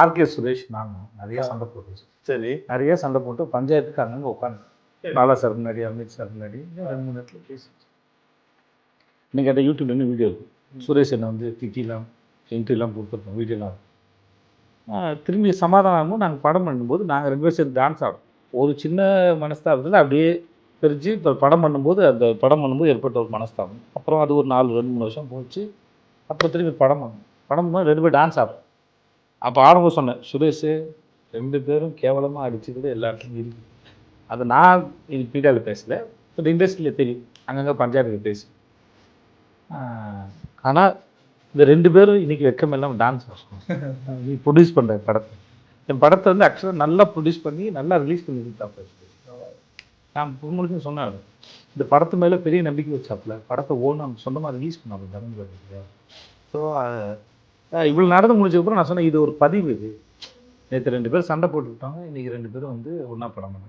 RK Suresh நானும் நிறைய சண்டை போட்டு சரி நிறைய சண்டை போட்டு பஞ்சாயத்துக்கு அங்கங்கே உட்காந்து பாலா சார் முன்னாடி அமித் சார் முன்னாடி 2-3 இடத்துல பேசி இன்னைக்கு கேட்ட யூடியூப்ல இருந்து வீடியோ இருக்குது சுரேஷ் என்னை வந்து திட்டிலாம் இன்ட்ரிலாம் கொடுத்துருப்போம் வீடியோலாம் திரும்பி சமாதானம் ஆகும்போது நாங்கள் படம் பண்ணும்போது நாங்கள் 2 பேரும் சேர்ந்து டான்ஸ் ஆடும் ஒரு சின்ன மனஸ்தாபத்தில் அப்படியே பிரித்து இப்போ படம் பண்ணும்போது ஏற்பட்ட ஒரு மனஸ்தாபம் அப்புறம் அது ஒரு 2-3 வருஷம் போச்சு அப்புறம் திரும்பி படம் பண்ணும்போது 2 பேரும் டான்ஸ் ஆடும் அப்போ ஆடும்போது சொன்னேன் சுரேஷ் 2 பேரும் கேவலமாக அடிச்சுக்கிட்டு எல்லா இடத்துலையும் இருக்குது அதை நான் இது பீடியாவில் பேசலை பட் இண்டஸ்ட்ரியில் தெரியும் அங்கங்கே பஞ்சாயத்துக்கு பேசி ஆனால் இந்த 2 பேரும் இன்றைக்கி வெக்கமெல்லாம் டான்ஸ் ஆடும் நீ ப்ரொடியூஸ் பண்ணுற படத்தை என் படத்தை வந்து ஆக்சுவலாக நல்லா ப்ரொடியூஸ் பண்ணி நல்லா ரிலீஸ் பண்ணி கொடுத்தாப்ப நான் உங்களுக்கு சொன்னேன் இந்த படத்து மேலே பெரிய நம்பிக்கை வச்சாப்புல படத்தை நம்ம சொந்தமாக ரிலீஸ் பண்ணாமல் தரங்க ஸோ இவ்வளோ நடந்து முடிஞ்சதுக்கப்புறம் நான் சொன்னேன் இது ஒரு பதிவு இது நேற்று 2 பேர் சண்டை போட்டுக்கிட்டாங்க இன்றைக்கி 2 பேரும் வந்து ஒன்றா படம் பண்ணேன்